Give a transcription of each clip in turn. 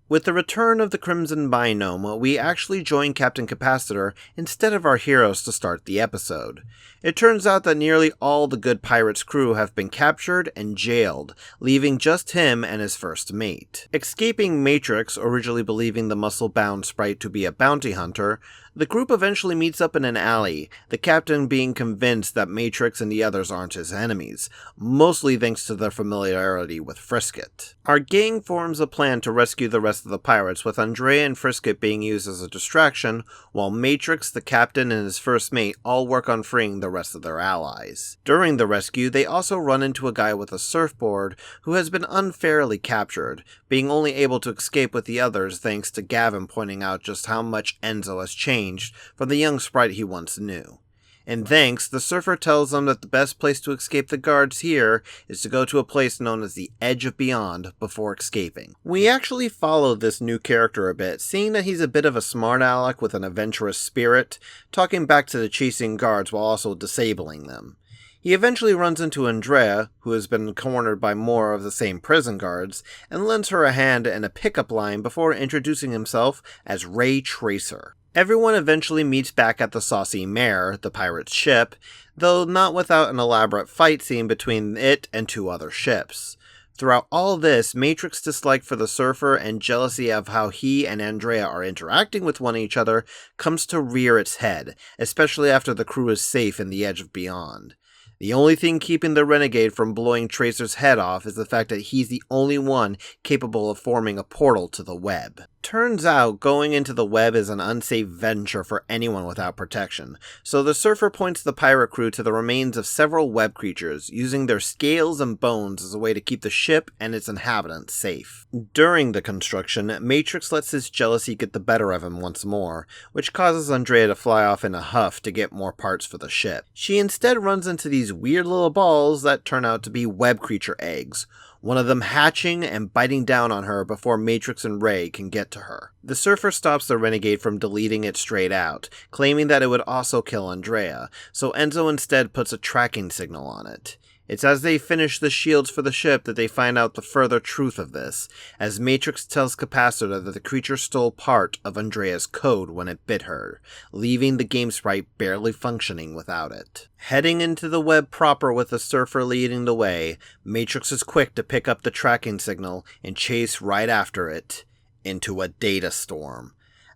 With the return of the Crimson Binome, we actually join Captain Capacitor instead of our heroes to start the episode. It turns out that nearly all the good pirate's crew have been captured and jailed, leaving just him and his first mate. Escaping Matrix, originally believing the muscle-bound sprite to be a bounty hunter, the group eventually meets up in an alley, the captain being convinced that Matrix and the others aren't his enemies, mostly thanks to their familiarity with Frisket. Our gang forms a plan to rescue the rest of the pirates, with Andrea and Frisket being used as a distraction, while Matrix, the captain, and his first mate all work on freeing the rest of their allies. During the rescue, they also run into a guy with a surfboard who has been unfairly captured, being only able to escape with the others thanks to Gavin pointing out just how much Enzo has changed from the young sprite he once knew. And thanks, the surfer tells them that the best place to escape the guards here is to go to a place known as the Edge of Beyond before escaping. We actually follow this new character a bit, seeing that he's a bit of a smart aleck with an adventurous spirit, talking back to the chasing guards while also disabling them. He eventually runs into Andrea, who has been cornered by more of the same prison guards, and lends her a hand and a pickup line before introducing himself as Ray Tracer. Everyone eventually meets back at the Saucy Mare, the pirate's ship, though not without an elaborate fight scene between it and two other ships. Throughout all this, Matrix's dislike for the surfer and jealousy of how he and Andrea are interacting with one another comes to rear its head, especially after the crew is safe in the Edge of Beyond. The only thing keeping the renegade from blowing Tracer's head off is the fact that he's the only one capable of forming a portal to the web. Turns out, going into the web is an unsafe venture for anyone without protection, so the surfer points the pirate crew to the remains of several web creatures, using their scales and bones as a way to keep the ship and its inhabitants safe. During the construction, Matrix lets his jealousy get the better of him once more, which causes Andrea to fly off in a huff to get more parts for the ship. She instead runs into these weird little balls that turn out to be web creature eggs, one of them hatching and biting down on her before Matrix and Ray can get to her. The surfer stops the renegade from deleting it straight out, claiming that it would also kill Andrea, so Enzo instead puts a tracking signal on it. It's as they finish the shields for the ship that they find out the further truth of this, as Matrix tells Capacitor that the creature stole part of Andrea's code when it bit her, leaving the game sprite barely functioning without it. Heading into the web proper with the surfer leading the way, Matrix is quick to pick up the tracking signal and chase right after it into a data storm.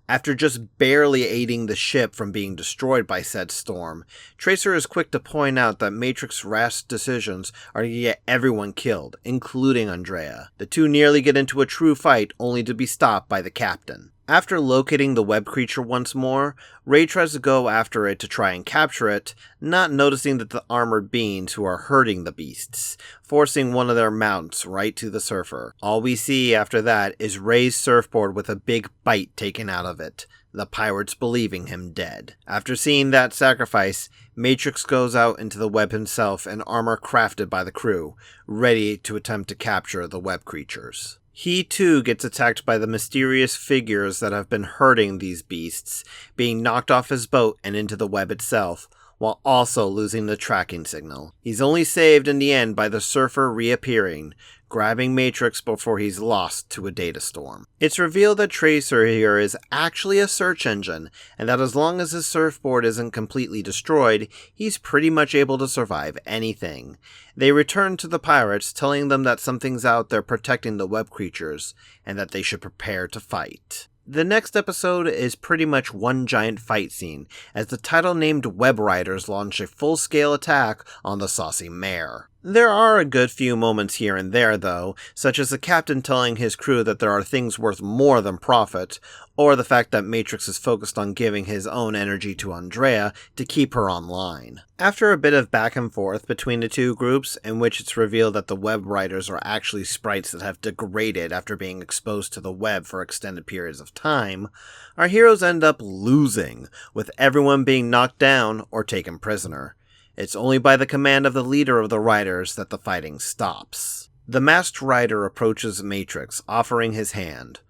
After just barely aiding the ship from being destroyed by said storm, Tracer is quick to point out that Matrix's rash decisions are to get everyone killed, including Andrea. The two nearly get into a true fight, only to be stopped by the captain. After locating the web creature once more, Ray tries to go after it to try and capture it, not noticing that the armored beings who are herding the beasts, forcing one of their mounts right to the surfer. All we see after that is Ray's surfboard with a big bite taken out of it, the pirates believing him dead. After seeing that sacrifice, Matrix goes out into the web himself in armor crafted by the crew, ready to attempt to capture the web creatures. He too gets attacked by the mysterious figures that have been herding these beasts, being knocked off his boat and into the web itself, while also losing the tracking signal. He's only saved in the end by the surfer reappearing, grabbing Matrix before he's lost to a data storm. It's revealed that Tracer here is actually a search engine, and that as long as his surfboard isn't completely destroyed, he's pretty much able to survive anything. They return to the pirates, telling them that something's out there protecting the web creatures, and that they should prepare to fight. The next episode is pretty much one giant fight scene, as the title-named Web Riders launch a full-scale attack on the Saucy Mare. There are a good few moments here and there, though, such as the captain telling his crew that there are things worth more than profit, or the fact that Matrix is focused on giving his own energy to Andrea to keep her online. After a bit of back and forth between the two groups, in which it's revealed that the Web Riders are actually sprites that have degraded after being exposed to the web for extended periods of time, our heroes end up losing, with everyone being knocked down or taken prisoner. It's only by the command of the leader of the Riders that the fighting stops. The masked rider approaches Matrix, offering his hand.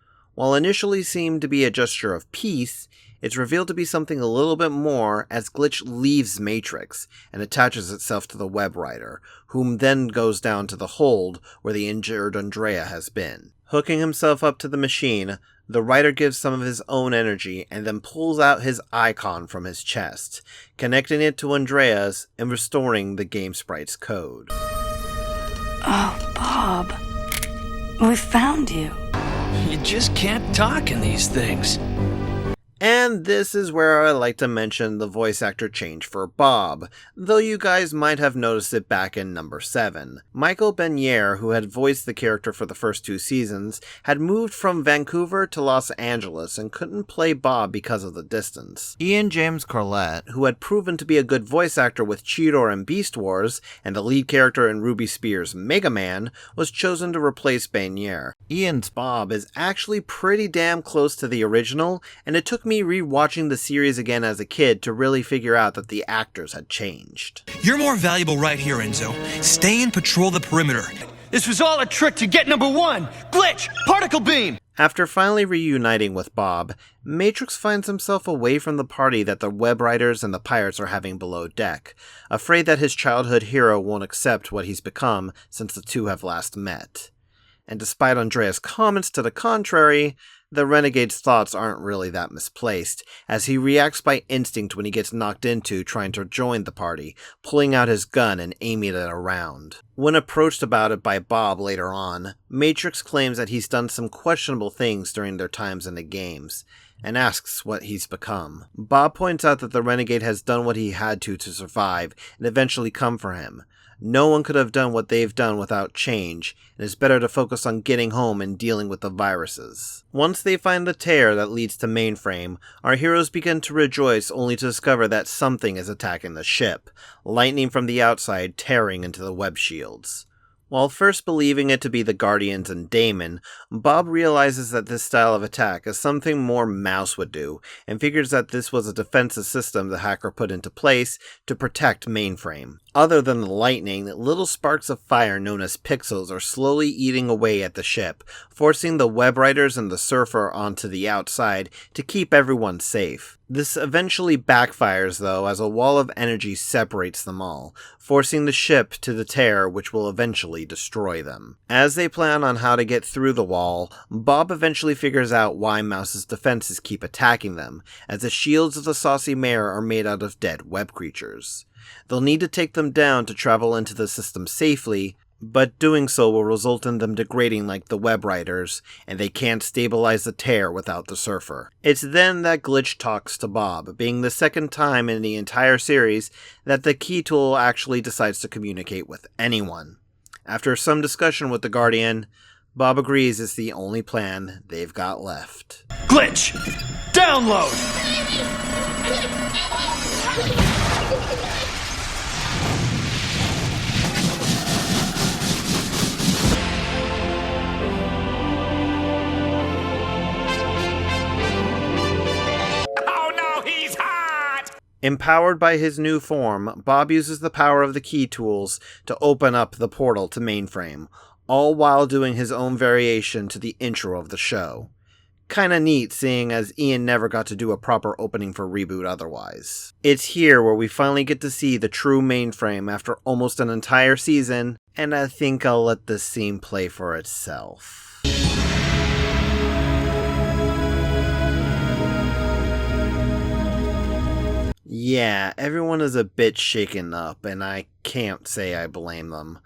While initially seemed to be a gesture of peace, it's revealed to be something a little bit more as Glitch leaves Matrix and attaches itself to the Web Rider, whom then goes down to the hold where the injured Andrea has been. Hooking himself up to the machine, the Rider gives some of his own energy and then pulls out his icon from his chest, connecting it to Andrea's and restoring the game sprite's code. Oh, Bob. We found you. You just can't talk in these things. And this is where I like to mention the voice actor change for Bob, though you guys might have noticed it back in number 7. Michael Benier, who had voiced the character for the first 2 seasons, had moved from Vancouver to Los Angeles and couldn't play Bob because of the distance. Ian James Corlett, who had proven to be a good voice actor with Cheetor and Beast Wars, and the lead character in Ruby Spears' Mega Man, was chosen to replace Benier. Ian's Bob is actually pretty damn close to the original, and it took me rewatching the series again as a kid to really figure out that the actors had changed. You're more valuable right here, Enzo. Stay and patrol the perimeter. This was all a trick to get number 1! Glitch! Particle beam! After finally reuniting with Bob, Matrix finds himself away from the party that the Web Riders and the Pirates are having below deck, afraid that his childhood hero won't accept what he's become since the two have last met. And despite Andrea's comments to the contrary, the Renegade's thoughts aren't really that misplaced, as he reacts by instinct when he gets knocked into trying to join the party, pulling out his gun and aiming it around. When approached about it by Bob later on, Matrix claims that he's done some questionable things during their times in the games, and asks what he's become. Bob points out that the Renegade has done what he had to survive and eventually come for him. No one could have done what they've done without change, and it's better to focus on getting home and dealing with the viruses. Once they find the tear that leads to Mainframe, our heroes begin to rejoice only to discover that something is attacking the ship, lightning from the outside tearing into the web shields. While first believing it to be the Guardians and Damon, Bob realizes that this style of attack is something more Mouse would do, and figures that this was a defensive system the hacker put into place to protect Mainframe. Other than the lightning, little sparks of fire known as pixels are slowly eating away at the ship, forcing the Web Riders and the Surfer onto the outside to keep everyone safe. This eventually backfires though, as a wall of energy separates them all, forcing the ship to the tear which will eventually destroy them. As they plan on how to get through the wall, Bob eventually figures out why Mouse's defenses keep attacking them, as the shields of the Saucy Mare are made out of dead web creatures. They'll need to take them down to travel into the system safely, but doing so will result in them degrading like the Web Riders, and they can't stabilize the tear without the Surfer. It's then that Glitch talks to Bob, being the second time in the entire series that the Key Tool actually decides to communicate with anyone. After some discussion with the Guardian, Bob agrees it's the only plan they've got left. Glitch! Download! Empowered by his new form, Bob uses the power of the key tools to open up the portal to Mainframe, all while doing his own variation to the intro of the show. Kinda neat, seeing as Ian never got to do a proper opening for Reboot otherwise. It's here where we finally get to see the true Mainframe after almost an entire season, and I think I'll let this scene play for itself. Yeah, everyone is a bit shaken up, and I can't say I blame them.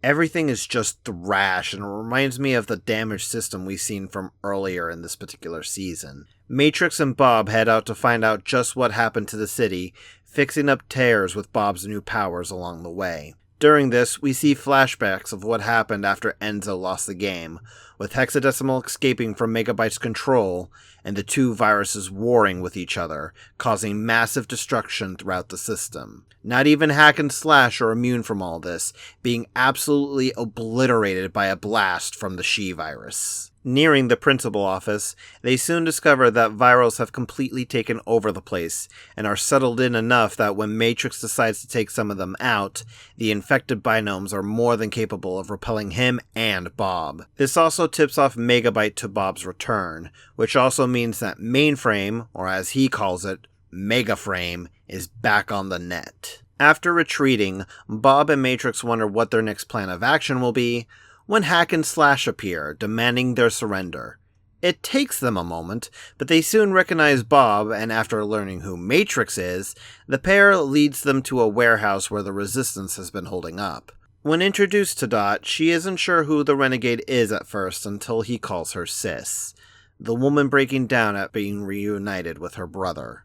Everything is just thrash, and it reminds me of the damaged system we've seen from earlier in this particular season. Matrix and Bob head out to find out just what happened to the city, fixing up tears with Bob's new powers along the way. During this, we see flashbacks of what happened after Enzo lost the game, with Hexadecimal escaping from Megabyte's control, and the two viruses warring with each other, causing massive destruction throughout the system. Not even Hack and Slash are immune from all this, being absolutely obliterated by a blast from the She virus. Nearing the principal office, they soon discover that virals have completely taken over the place, and are settled in enough that when Matrix decides to take some of them out, the infected binomes are more than capable of repelling him and Bob. This also tips off Megabyte to Bob's return, which also means that Mainframe, or as he calls it, Megaframe, is back on the net. After retreating, Bob and Matrix wonder what their next plan of action will be, when Hack and Slash appear, demanding their surrender. It takes them a moment, but they soon recognize Bob, and after learning who Matrix is, the pair leads them to a warehouse where the Resistance has been holding up. When introduced to Dot, she isn't sure who the Renegade is at first until he calls her Sis, the woman breaking down at being reunited with her brother.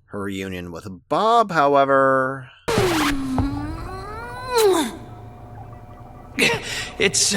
Her reunion with Bob, however... It's,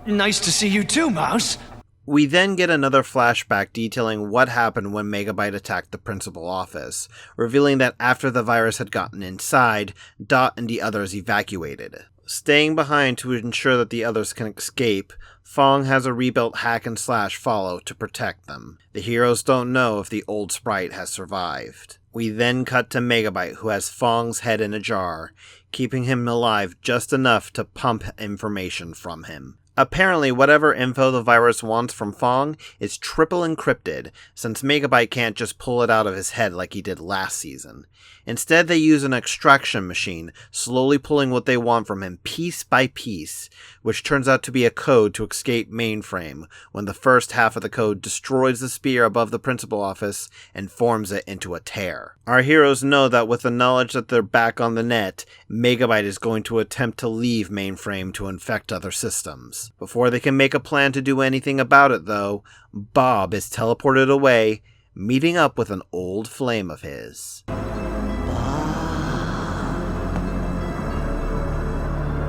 nice to see you too, Mouse. We then get another flashback detailing what happened when Megabyte attacked the principal office, revealing that after the virus had gotten inside, Dot and the others evacuated. Staying behind to ensure that the others can escape, Fong has a rebuilt Hack and Slash follow to protect them. The heroes don't know if the old sprite has survived. We then cut to Megabyte, who has Fong's head in a jar, keeping him alive just enough to pump information from him. Apparently, whatever info the virus wants from Fong is triple encrypted, since Megabyte can't just pull it out of his head like he did last season. Instead, they use an extraction machine, slowly pulling what they want from him piece by piece, which turns out to be a code to escape Mainframe, when the first half of the code destroys the spear above the principal office and forms it into a tear. Our heroes know that with the knowledge that they're back on the net, Megabyte is going to attempt to leave Mainframe to infect other systems. Before they can make a plan to do anything about it, though, Bob is teleported away, meeting up with an old flame of his.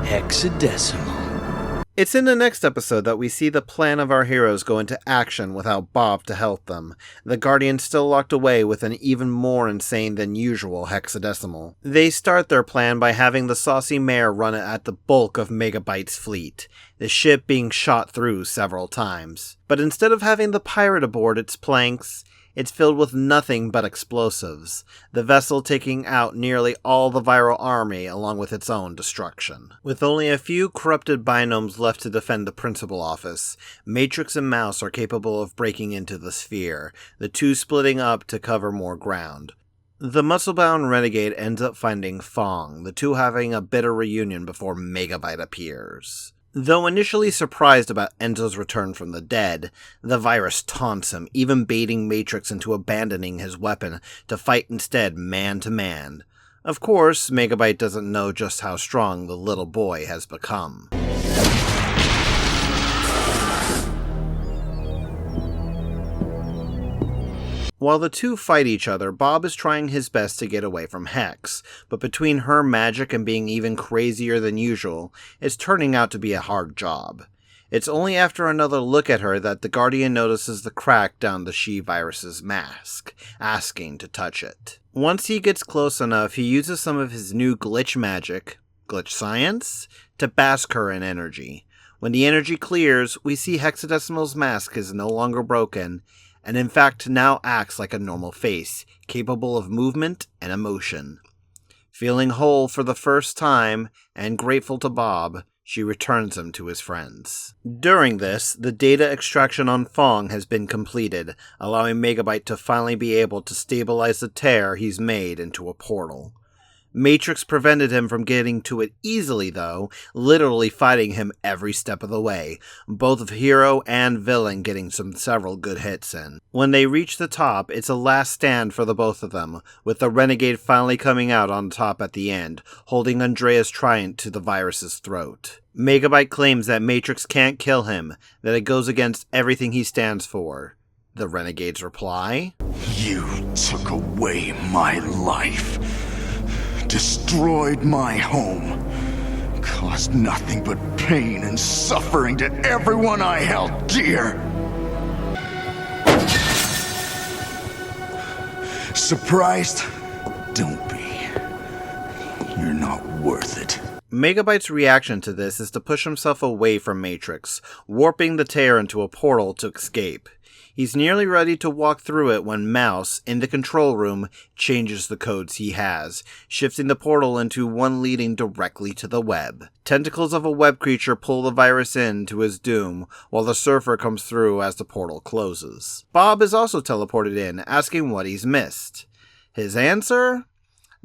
Hexadecimal. It's in the next episode that we see the plan of our heroes go into action without Bob to help them, the Guardians still locked away with an even more insane than usual hexadecimal. They start their plan by having the saucy mayor run it at the bulk of Megabyte's fleet, the ship being shot through several times. But instead of having the pirate aboard its planks, it's filled with nothing but explosives, the vessel taking out nearly all the viral army along with its own destruction. With only a few corrupted binomes left to defend the principal office, Matrix and Mouse are capable of breaking into the sphere, the two splitting up to cover more ground. The muscle-bound renegade ends up finding Fong, the two having a bitter reunion before Megabyte appears. Though initially surprised about Enzo's return from the dead, the virus taunts him, even baiting Matrix into abandoning his weapon to fight instead man-to-man. Of course, Megabyte doesn't know just how strong the little boy has become. While the two fight each other, Bob is trying his best to get away from Hex, but between her magic and being even crazier than usual, it's turning out to be a hard job. It's only after another look at her that the Guardian notices the crack down the She-Virus's mask, asking to touch it. Once he gets close enough, he uses some of his new glitch magic, glitch science, to bask her in energy. When the energy clears, we see Hexadecimal's mask is no longer broken, and in fact now acts like a normal face, capable of movement and emotion. Feeling whole for the first time, and grateful to Bob, she returns him to his friends. During this, the data extraction on Fong has been completed, allowing Megabyte to finally be able to stabilize the tear he's made into a portal. Matrix prevented him from getting to it easily, though, literally fighting him every step of the way, both hero and villain getting several good hits in. When they reach the top, it's a last stand for the both of them, with the Renegade finally coming out on top at the end, holding Andrea's trident to the virus's throat. Megabyte claims that Matrix can't kill him, that it goes against everything he stands for. The Renegade's reply? You took away my life. Destroyed my home, caused nothing but pain and suffering to everyone I held dear. Surprised? Don't be. You're not worth it. Megabyte's reaction to this is to push himself away from Matrix, warping the tear into a portal to escape. He's nearly ready to walk through it when Mouse, in the control room, changes the codes he has, shifting the portal into one leading directly to the web. Tentacles of a web creature pull the virus in to his doom, while the Surfer comes through as the portal closes. Bob is also teleported in, asking what he's missed. His answer?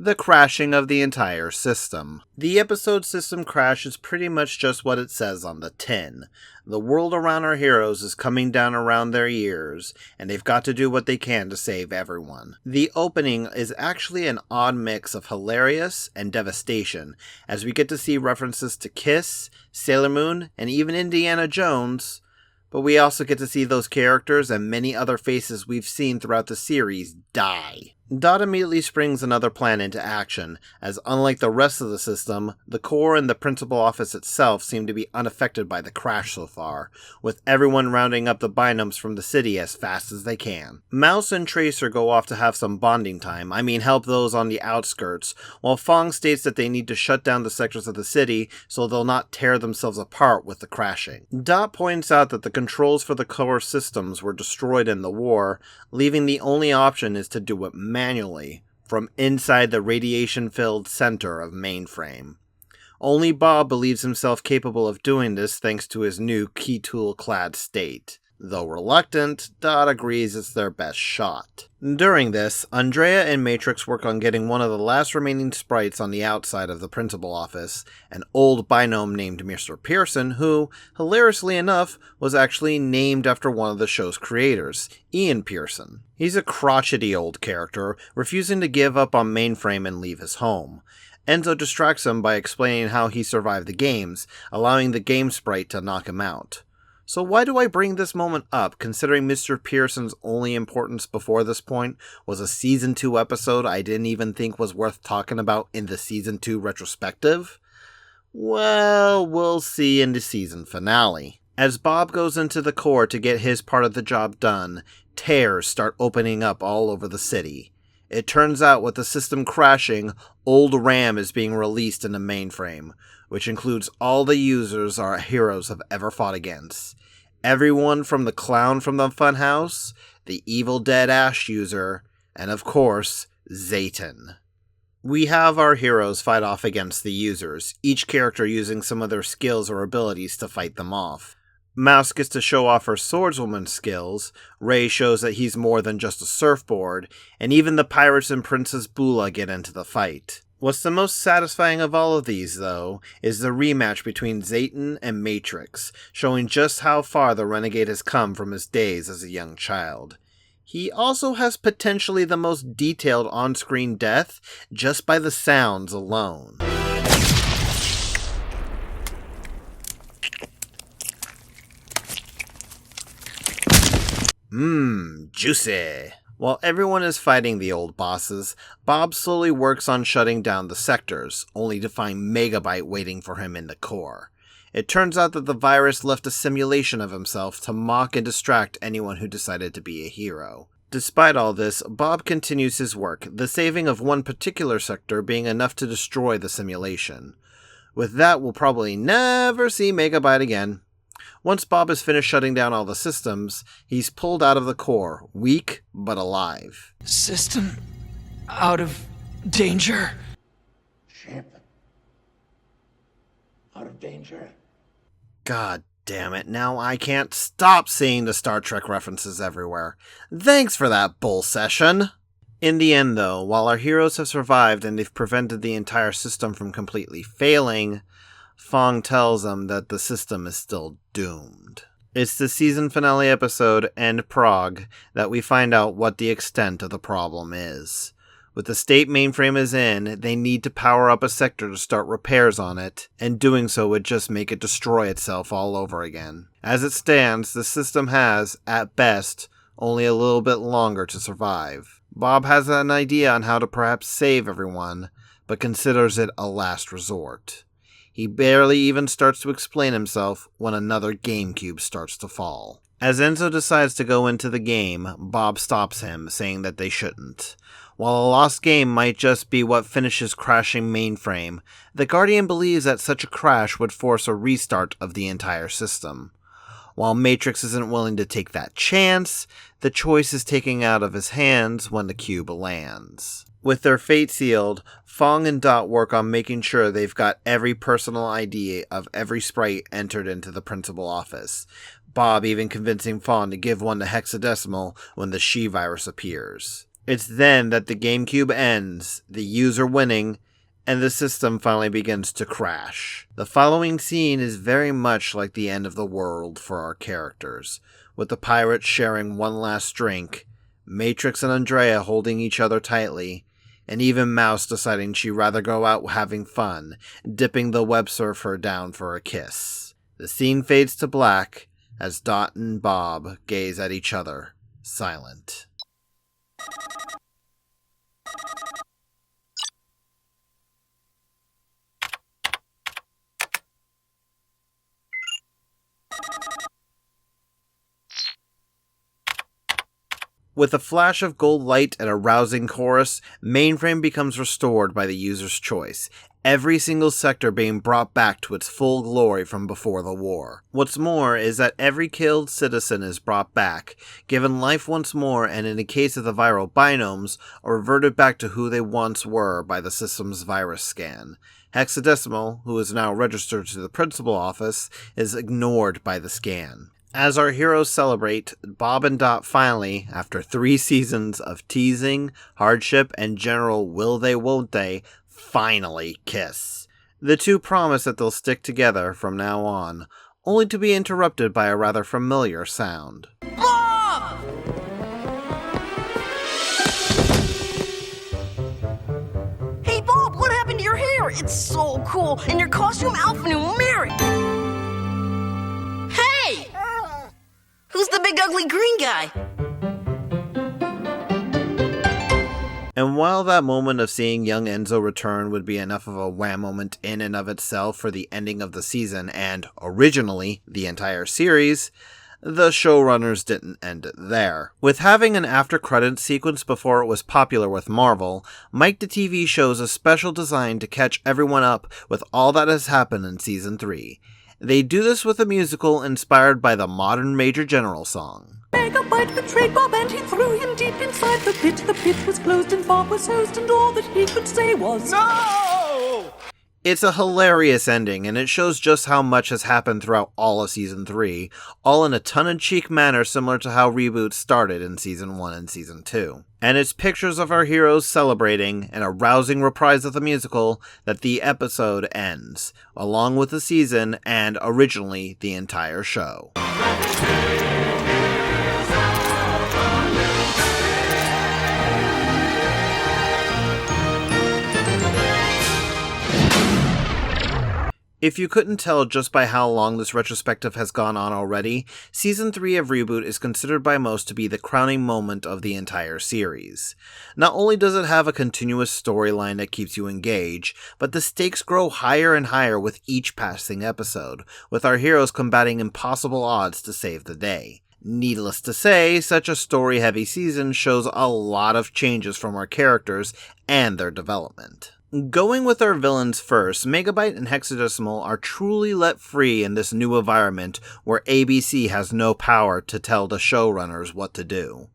The crashing of the entire system. The episode system crash is pretty much just what it says on the tin. The world around our heroes is coming down around their ears, and they've got to do what they can to save everyone. The opening is actually an odd mix of hilarious and devastation, as we get to see references to Kiss, Sailor Moon, and even Indiana Jones, but we also get to see those characters and many other faces we've seen throughout the series die. Dot immediately springs another plan into action, as unlike the rest of the system, the core and the principal office itself seem to be unaffected by the crash so far, with everyone rounding up the binomes from the city as fast as they can. Mouse and Tracer go off to have some bonding time, help those on the outskirts, while Fong states that they need to shut down the sectors of the city so they'll not tear themselves apart with the crashing. Dot points out that the controls for the core systems were destroyed in the war, leaving the only option is to do it manually, from inside the radiation-filled center of Mainframe. Only Bob believes himself capable of doing this thanks to his new key tool-clad state. Though reluctant, Dot agrees it's their best shot. During this, Andrea and Matrix work on getting one of the last remaining sprites on the outside of the principal office, an old binome named Mr. Pearson, who, hilariously enough, was actually named after one of the show's creators, Ian Pearson. He's a crotchety old character, refusing to give up on Mainframe and leave his home. Enzo distracts him by explaining how he survived the games, allowing the game sprite to knock him out. So why do I bring this moment up, considering Mr. Pearson's only importance before this point was a Season 2 episode I didn't even think was worth talking about in the Season 2 retrospective? Well, we'll see in the season finale. As Bob goes into the core to get his part of the job done, tears start opening up all over the city. It turns out with the system crashing, old RAM is being released into Mainframe, which includes all the users our heroes have ever fought against. Everyone from the clown from the funhouse, the Evil Dead Ash user, and of course, Zayton. We have our heroes fight off against the users, each character using some of their skills or abilities to fight them off. Mouse gets to show off her swordswoman skills, Ray shows that he's more than just a surfboard, and even the pirates and Princess Bula get into the fight. What's the most satisfying of all of these, though, is the rematch between Zayton and Matrix, showing just how far the Renegade has come from his days as a young child. He also has potentially the most detailed on-screen death, just by the sounds alone. Juicy. While everyone is fighting the old bosses, Bob slowly works on shutting down the sectors, only to find Megabyte waiting for him in the core. It turns out that the virus left a simulation of himself to mock and distract anyone who decided to be a hero. Despite all this, Bob continues his work, the saving of one particular sector being enough to destroy the simulation. With that, we'll probably never see Megabyte again. Once Bob has finished shutting down all the systems, he's pulled out of the core, weak but alive. System out of danger. Ship out of danger. God damn it, now I can't stop seeing the Star Trek references everywhere. Thanks for that bull session. In the end, though, while our heroes have survived and they've prevented the entire system from completely failing, Fong tells them that the system is still doomed. It's the season finale episode, End Prague, that we find out what the extent of the problem is. With the state Mainframe is in, they need to power up a sector to start repairs on it, and doing so would just make it destroy itself all over again. As it stands, the system has, at best, only a little bit longer to survive. Bob has an idea on how to perhaps save everyone, but considers it a last resort. He barely even starts to explain himself when another GameCube starts to fall. As Enzo decides to go into the game, Bob stops him, saying that they shouldn't. While a lost game might just be what finishes crashing Mainframe, the Guardian believes that such a crash would force a restart of the entire system. While Matrix isn't willing to take that chance, the choice is taken out of his hands when the cube lands. With their fate sealed, Fong and Dot work on making sure they've got every personal ID of every sprite entered into the principal office, Bob even convincing Fong to give one to Hexadecimal when the She virus appears. It's then that the GameCube ends, the user winning, and the system finally begins to crash. The following scene is very much like the end of the world for our characters, with the pirates sharing one last drink, Matrix and Andrea holding each other tightly, and even Mouse deciding she'd rather go out having fun, dipping the web surfer down for a kiss. The scene fades to black as Dot and Bob gaze at each other, silent. With a flash of gold light and a rousing chorus, Mainframe becomes restored by the user's choice, every single sector being brought back to its full glory from before the war. What's more is that every killed citizen is brought back, given life once more, and in the case of the viral binomes, are reverted back to who they once were by the system's virus scan. Hexadecimal, who is now registered to the principal office, is ignored by the scan. As our heroes celebrate, Bob and Dot finally, after 3 seasons of teasing, hardship, and general will they won't they, finally kiss. The two promise that they'll stick together from now on, only to be interrupted by a rather familiar sound. Bob! Hey Bob, what happened to your hair? It's so cool, and your costume alphanumeric! Hey! Who's the big ugly green guy? And while that moment of seeing young Enzo return would be enough of a wham moment in and of itself for the ending of the season and, originally, the entire series, the showrunners didn't end it there. With having an after-credits sequence before it was popular with Marvel, Mike the TV shows a special design to catch everyone up with all that has happened in Season 3. They do this with a musical inspired by the modern Major General song. Megabyte betrayed Bob and he threw him deep inside the pit. The pit was closed and Bob was hosed and all that he could say was No! It's a hilarious ending, and it shows just how much has happened throughout all of Season 3, all in a tongue-in-cheek manner similar to how Reboot started in Season 1 and Season 2. And it's pictures of our heroes celebrating, and a rousing reprise of the musical, that the episode ends, along with the season and, originally, the entire show. If you couldn't tell just by how long this retrospective has gone on already, Season 3 of Reboot is considered by most to be the crowning moment of the entire series. Not only does it have a continuous storyline that keeps you engaged, but the stakes grow higher and higher with each passing episode, with our heroes combating impossible odds to save the day. Needless to say, such a story-heavy season shows a lot of changes from our characters and their development. Going with our villains first, Megabyte and Hexadecimal are truly let free in this new environment where ABC has no power to tell the showrunners what to do.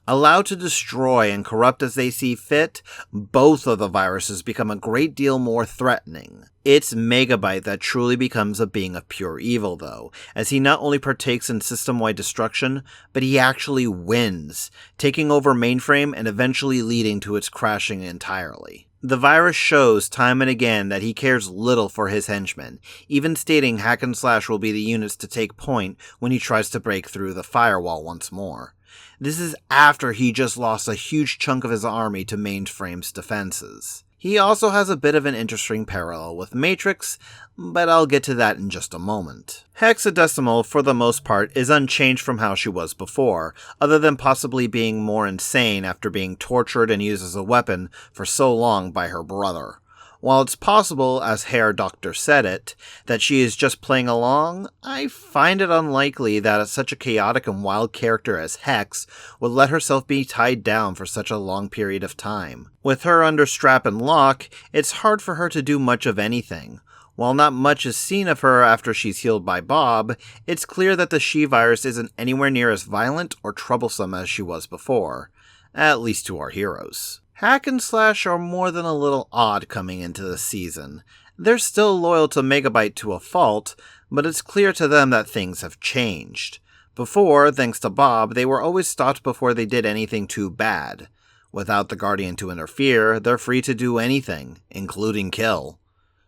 Allowed to destroy and corrupt as they see fit, both of the viruses become a great deal more threatening. It's Megabyte that truly becomes a being of pure evil, though, as he not only partakes in system-wide destruction, but he actually wins, taking over Mainframe and eventually leading to its crashing entirely. The virus shows time and again that he cares little for his henchmen, even stating Hack and Slash will be the units to take point when he tries to break through the firewall once more. This is after he just lost a huge chunk of his army to Mainframe's defenses. He also has a bit of an interesting parallel with Matrix, but I'll get to that in just a moment. Hexadecimal, for the most part, is unchanged from how she was before, other than possibly being more insane after being tortured and used as a weapon for so long by her brother. While it's possible, as Herr Doctor said it, that she is just playing along, I find it unlikely that such a chaotic and wild character as Hex would let herself be tied down for such a long period of time. With her under strap and lock, it's hard for her to do much of anything. While not much is seen of her after she's healed by Bob, it's clear that the She-Virus isn't anywhere near as violent or troublesome as she was before, at least to our heroes. Hack and Slash are more than a little odd coming into the season. They're still loyal to Megabyte to a fault, but it's clear to them that things have changed. Before, thanks to Bob, they were always stopped before they did anything too bad. Without the Guardian to interfere, they're free to do anything, including kill.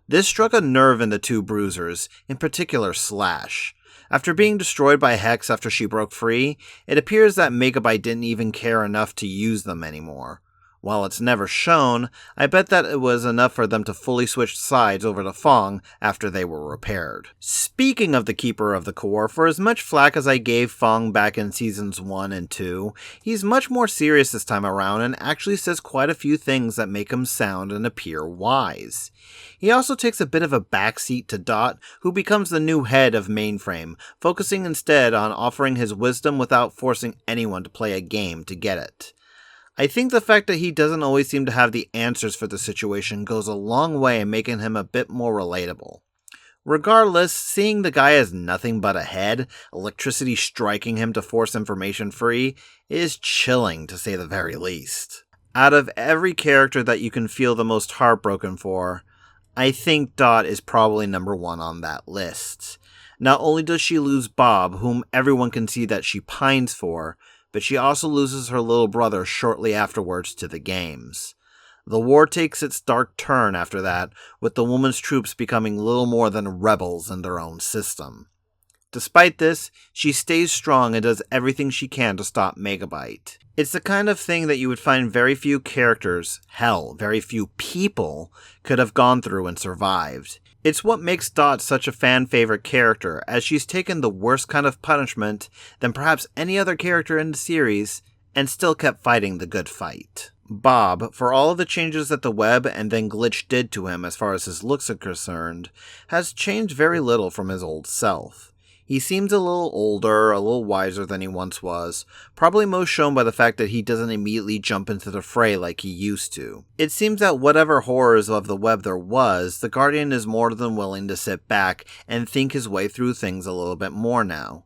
This struck a nerve in the two bruisers, in particular Slash. After being destroyed by Hex after she broke free, it appears that Megabyte didn't even care enough to use them anymore. While it's never shown, I bet that it was enough for them to fully switch sides over to Fong after they were repaired. Speaking of the Keeper of the Core, for as much flack as I gave Fong back in seasons 1 and 2, he's much more serious this time around and actually says quite a few things that make him sound and appear wise. He also takes a bit of a backseat to Dot, who becomes the new head of Mainframe, focusing instead on offering his wisdom without forcing anyone to play a game to get it. I think the fact that he doesn't always seem to have the answers for the situation goes a long way in making him a bit more relatable. Regardless, seeing the guy as nothing but a head, electricity striking him to force information free, is chilling to say the very least. Out of every character that you can feel the most heartbroken for, I think Dot is probably number 1 on that list. Not only does she lose Bob, whom everyone can see that she pines for, but she also loses her little brother shortly afterwards to the games. The war takes its dark turn after that, with the woman's troops becoming little more than rebels in their own system. Despite this, she stays strong and does everything she can to stop Megabyte. It's the kind of thing that you would find very few characters, hell, very few people, could have gone through and survived. It's what makes Dot such a fan-favorite character, as she's taken the worst kind of punishment than perhaps any other character in the series, and still kept fighting the good fight. Bob, for all of the changes that the web and then Glitch did to him as far as his looks are concerned, has changed very little from his old self. He seems a little older, a little wiser than he once was, probably most shown by the fact that he doesn't immediately jump into the fray like he used to. It seems that whatever horrors of the web there was, the Guardian is more than willing to sit back and think his way through things a little bit more now.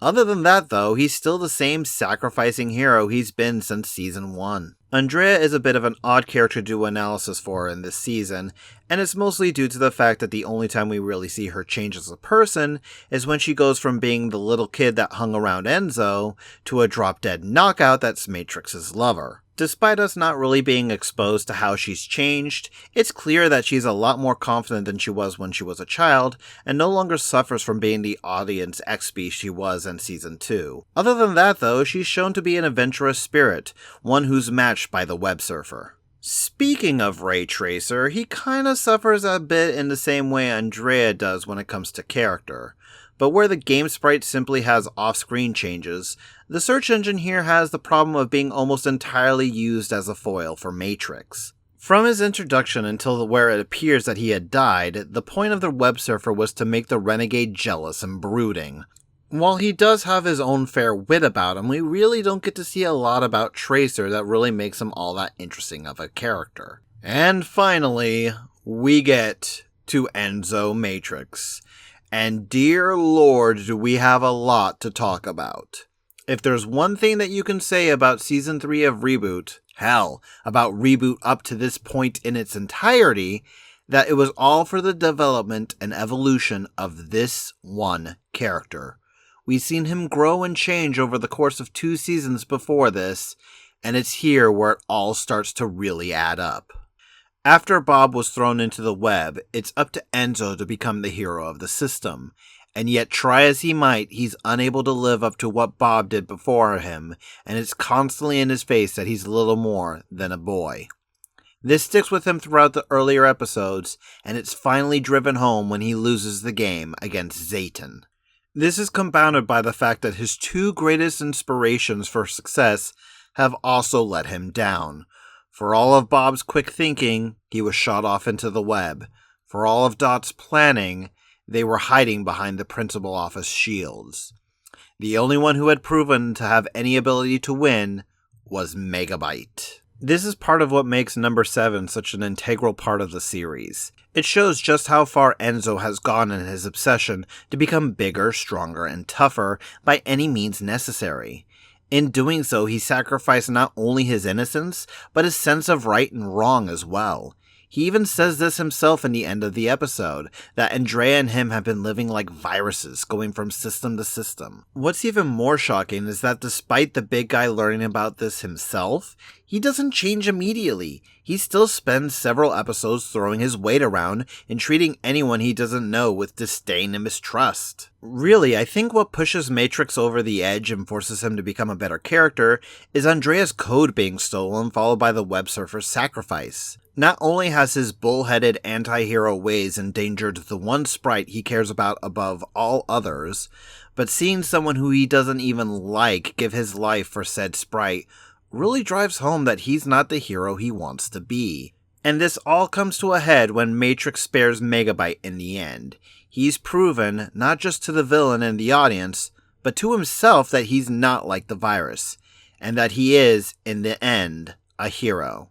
Other than that though, he's still the same sacrificing hero he's been since season 1. Andrea is a bit of an odd character to do analysis for in this season, and it's mostly due to the fact that the only time we really see her change as a person is when she goes from being the little kid that hung around Enzo to a drop-dead knockout that's Matrix's lover. Despite us not really being exposed to how she's changed, it's clear that she's a lot more confident than she was when she was a child, and no longer suffers from being the audience XP she was in Season 2. Other than that though, she's shown to be an adventurous spirit, one who's matched by the web surfer. Speaking of Ray Tracer, he kinda suffers a bit in the same way Andrea does when it comes to character. But where the game sprite simply has off-screen changes, the search engine here has the problem of being almost entirely used as a foil for Matrix. From his introduction until where it appears that he had died, the point of the web surfer was to make the renegade jealous and brooding. While he does have his own fair wit about him, we really don't get to see a lot about Tracer that really makes him all that interesting of a character. And finally, we get to Enzo Matrix. And dear Lord, do we have a lot to talk about. If there's one thing that you can say about Season 3 of Reboot, hell, about Reboot up to this point in its entirety, that it was all for the development and evolution of this one character. We've seen him grow and change over the course of 2 seasons before this, and it's here where it all starts to really add up. After Bob was thrown into the web, it's up to Enzo to become the hero of the system, and yet try as he might, he's unable to live up to what Bob did before him, and it's constantly in his face that he's little more than a boy. This sticks with him throughout the earlier episodes, and it's finally driven home when he loses the game against Zayton. This is compounded by the fact that his 2 greatest inspirations for success have also let him down. For all of Bob's quick thinking, he was shot off into the web. For all of Dot's planning, they were hiding behind the principal office shields. The only one who had proven to have any ability to win was Megabyte. This is part of what makes number 7 such an integral part of the series. It shows just how far Enzo has gone in his obsession to become bigger, stronger, and tougher by any means necessary. In doing so, he sacrificed not only his innocence, but his sense of right and wrong as well. He even says this himself in the end of the episode, that Andrea and him have been living like viruses, going from system to system. What's even more shocking is that despite the big guy learning about this himself, he doesn't change immediately. He still spends several episodes throwing his weight around and treating anyone he doesn't know with disdain and mistrust. Really, I think what pushes Matrix over the edge and forces him to become a better character is Andrea's code being stolen, followed by the web surfer's sacrifice. Not only has his bullheaded anti-hero ways endangered the one sprite he cares about above all others, but seeing someone who he doesn't even like give his life for said sprite really drives home that he's not the hero he wants to be. And this all comes to a head when Matrix spares Megabyte in the end. He's proven, not just to the villain and the audience, but to himself that he's not like the virus, and that he is, in the end, a hero.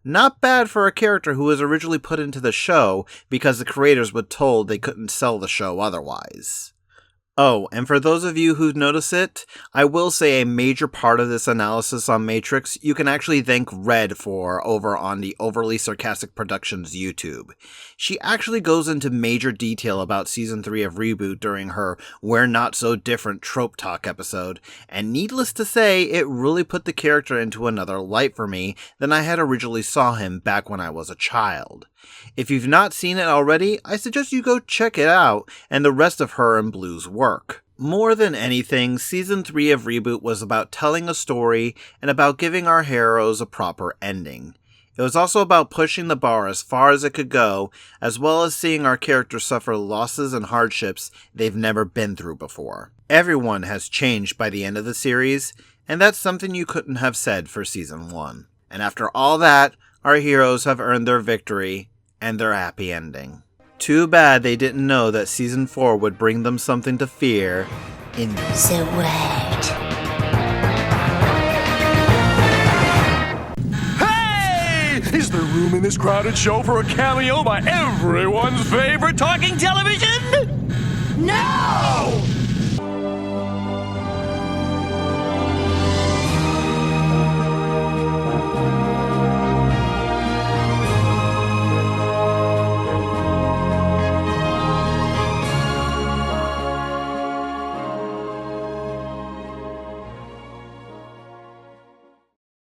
Not bad for a character who was originally put into the show because the creators were told they couldn't sell the show otherwise. Oh, and for those of you who notice it, I will say a major part of this analysis on Matrix you can actually thank Red for over on the Overly Sarcastic Productions YouTube. She actually goes into major detail about Season 3 of Reboot during her We're Not So Different Trope Talk episode, and needless to say, it really put the character into another light for me than I had originally saw him back when I was a child. If you've not seen it already, I suggest you go check it out and the rest of her and Blue's work. More than anything, Season 3 of Reboot was about telling a story and about giving our heroes a proper ending. It was also about pushing the bar as far as it could go, as well as seeing our characters suffer losses and hardships they've never been through before. Everyone has changed by the end of the series, and that's something you couldn't have said for Season 1. And after all that, our heroes have earned their victory and their happy ending. Too bad they didn't know that Season 4 would bring them something to fear in the world. Hey! Is there room in this crowded show for a cameo by everyone's favorite talking television? No!